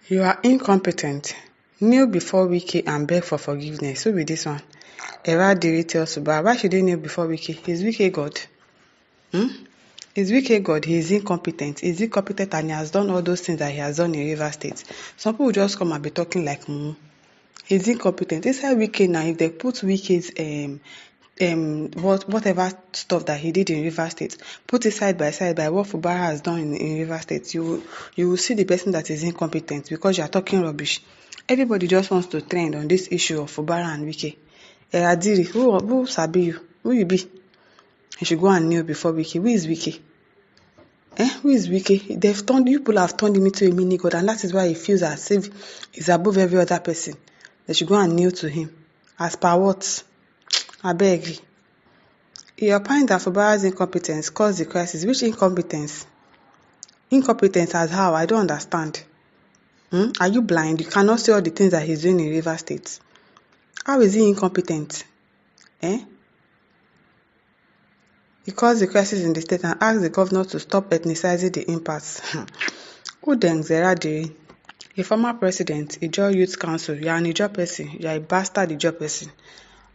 You are incompetent. Kneel before Wike and beg for forgiveness. Who be this one? Eradiri tells Fubara. Why should they kneel before Wike? Is Wike God? Is Wike God? He is incompetent. Is he competent and he has done all those things that he has done in River State? Some people just come and be talking like mumu. He's incompetent. Inside Wike now, if they put Wike's whatever stuff that he did in River State, put it side by what Fubara has done in River State, you will see the person that is incompetent because you are talking rubbish. Everybody just wants to trend on this issue of Fubara and Wike. Adiri, who sabi you? Who you be? You should go and kneel before Wike. Who is Wike? Who is Wike? People have turned him into a mini god, and that is why he feels as if he's above every other person. They should go and kneel to him. As per what? I beg. He opined that Fubara's incompetence caused the crisis. Which incompetence? Incompetence as how? I don't understand. Are you blind? You cannot see all the things that he's doing in River State. How is he incompetent? He caused the crisis in the state and asked the governor to stop ethnicizing the impasse. Who then Zeradiri? A former president, Ijaw Youth Council. You are an Ijaw person. You are a bastard Ijaw person.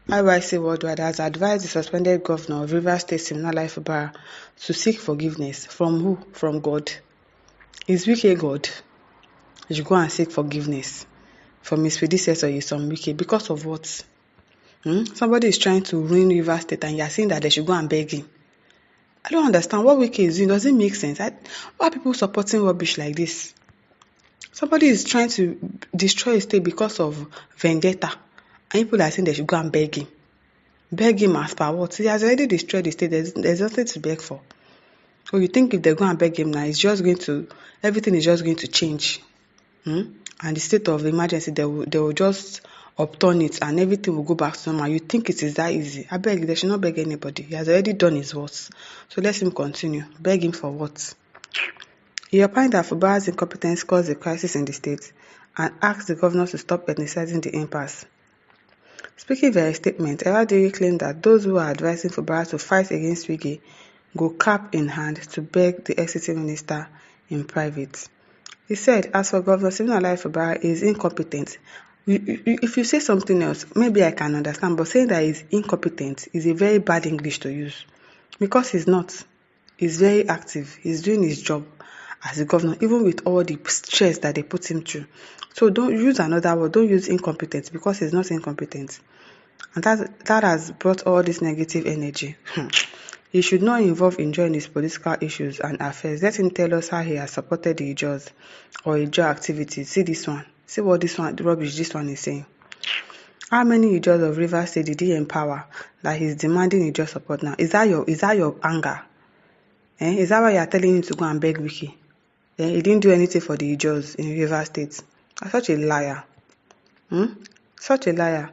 IYC Worldwide has advised the suspended governor of River State, Siminalayi Fubara, to seek forgiveness. From who? From God. Is Wike God? You should go and seek forgiveness from his predecessor, Yisom Wike. Because of what? Somebody is trying to ruin River State and you are saying that they should go and beg him. I don't understand what Wike is doing. Does it make sense? Why are people supporting rubbish like this? Somebody is trying to destroy a state because of vendetta. And people are saying they should go and beg him. Beg him as per what? He has already destroyed the state. There's nothing to beg for. So you think if they go and beg him now, everything is just going to change. And the state of emergency, they will just upturn it and everything will go back to normal. You think it is that easy? I beg, they should not beg anybody. He has already done his worst. So let him continue. Beg him for what? He opined that Fubara's incompetence caused a crisis in the state and asked the governor to stop ethnicizing the impasse. Speaking via a statement, Eradiri claimed that those who are advising Fubara to fight against Wike go cap in hand to beg the exiting minister in private. He said, as for Governor Siminalayi Fubara, he is incompetent. If you say something else, maybe I can understand, but saying that he is incompetent is a very bad English to use. Because he's not. He's very active. He's doing his job as a governor, even with all the stress that they put him through. So don't use another word. Don't use incompetent because he's not incompetent. And that has brought all this negative energy. He should not involve enjoying his political issues and affairs. Let him tell us how he has supported the Ijaws or Ijaw activities. See this one. See what this one, the rubbish this one is saying. How many Ijaws of River State did he empower that he's demanding Ijaw support now? Is that your anger? Is that why you are telling him to go and beg Wike? He didn't do anything for the Ijaws in River State. Such a liar. Such a liar.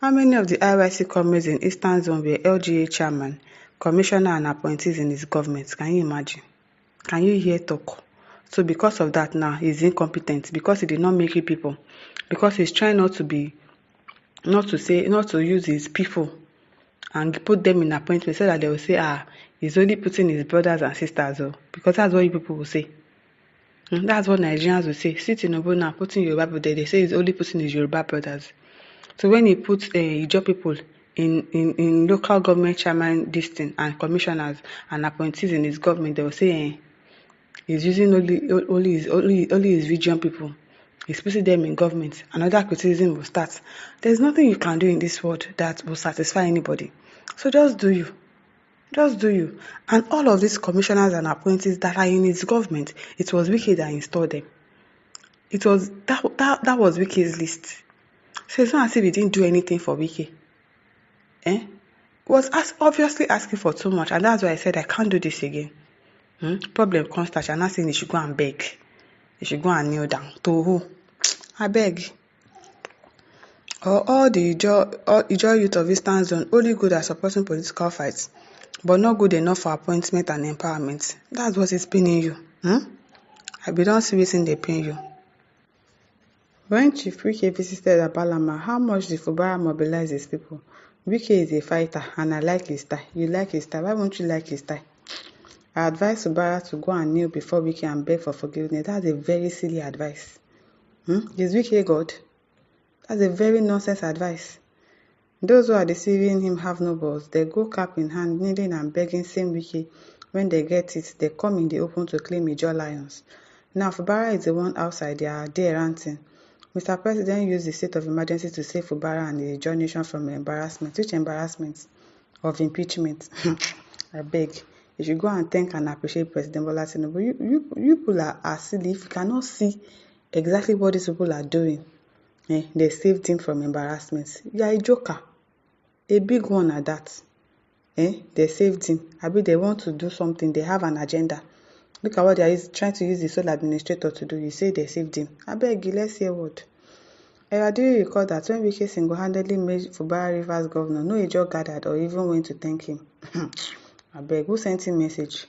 How many of the IYC comrades in Eastern Zone were LGA chairman, commissioner and appointees in his government? Can you imagine? Can you hear talk? So because of that now, he's incompetent because he did not make it people. Because he's trying not to use his people and put them in appointment so that they will say, he's only putting his brothers and sisters. Because that's what you people will say. That's what Nigerians will say. See Tinubu now putting Yoruba people there. They say he's only putting his Yoruba brothers. So when he puts Ijaw people in local government chairman listing and commissioners and appointees in his government, they will say he's using only his region people. He's putting them in government. Another criticism will start. There's nothing you can do in this world that will satisfy anybody. So just do you. Just do you. And all of these commissioners and appointees that are in his government, it was Wike that installed them. It was that was Wike's list. So it's not as if he didn't do anything for Wike. Was obviously asking for too much, and that's why I said I can't do this again. Problem comes that you're not saying you should go and beg. You should go and kneel down. To who? I beg. All the Ijaw youth of Eastern Zone only good at supporting political fights, but not good enough for appointment and empowerment. That's what is paining you. I be don't see reason they pain you. When Chief Wike visited Abalama, how much did Fubara mobilize his people? Wike is a fighter and I like his style. You like his style. Why won't you like his style? I advise Fubara to go and kneel before Wike and beg for forgiveness. That's a very silly advice. Is Wike God? That's a very nonsense advice. Those who are deceiving him have no balls. They go cap in hand, kneeling and begging same Wike. When they get it, they come in the open to claim major lions. Now, Fubara is the one outside. They are there ranting. Mr. President used the state of emergency to save Fubara and the John nation from embarrassment. Which embarrassment? Of impeachment. I beg. You should go and thank and appreciate President Bola Tinubu. You people are silly. If you cannot see exactly what these people are doing, they saved him from embarrassment. You are a joker. A big one at that. They saved him. They want to do something. They have an agenda. Look at what they are trying to use the sole administrator to do. You say they saved him. I beg you, let's hear what. Do you recall that when Wike single-handedly made Fubara Rivers governor, no Ijaw gathered or even went to thank him? I beg, who sent him message?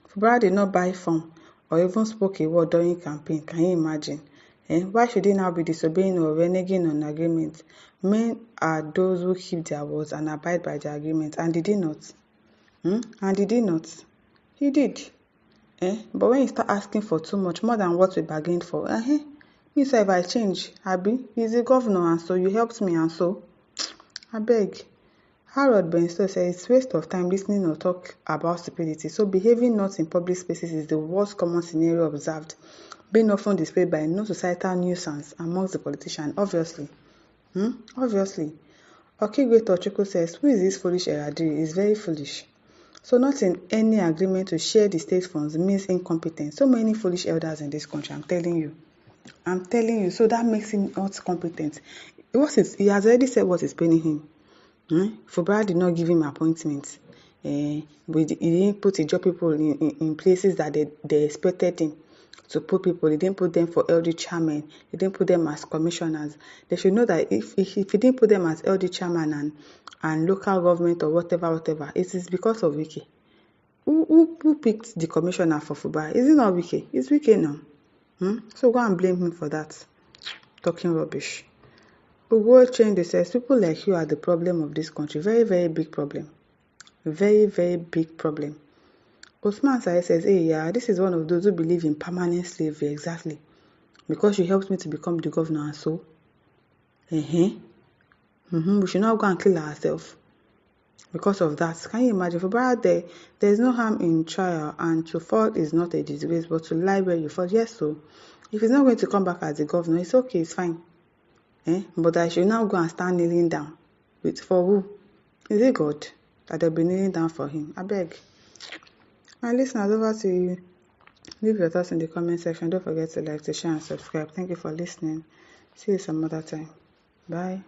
Fubara did not buy form or even spoke a word during campaign. Can you imagine? Why should he now be disobeying or reneging on agreement? Men are those who keep their words and abide by the agreement. And did he not? And did he not? He did. But when you start asking for too much, more than what we bargained for, me say if I change, he's the governor and so you helped me and so. I beg. Harold Benstow says it's waste of time listening or talk about stupidity. So behaving not in public spaces is the worst common scenario observed, being often displayed by no societal nuisance amongst the politicians, obviously. Obviously. Okigwe Tochukwu says, who is this foolish Eradiri? Is very foolish. So not in any agreement to share the state funds means incompetence. So many foolish elders in this country, I'm telling you. So that makes him not competent. He has already said what is paining him. Fubara did not give him appointments. He didn't put Ijaw people in places that they expected him to put people. He didn't put them for LD chairman. He didn't put them as commissioners. They should know that if he didn't put them as LD chairman and local government or whatever, it is because of Wike. Who picked the commissioner for Fubara? Is it not Wike? It's Wike now. So go and blame him for that. Talking rubbish. World Change says people like you are the problem of this country. Very, very big problem. Very, very big problem. Osman Sae says, this is one of those who believe in permanent slavery. Exactly. Because you helped me to become the governor and so. We should not go and kill ourselves because of that. Can you imagine? For Fubara, there is no harm in trial, and to fall is not a disgrace, but to lie where you fall. Yes, so if he's not going to come back as the governor, it's okay, it's fine. But I should now go and start kneeling down. For who? Is it God that they'll be kneeling down for him? I beg. My listeners, over to you. Leave your thoughts in the comment section. Don't forget to like, to share, and subscribe. Thank you for listening. See you some other time. Bye.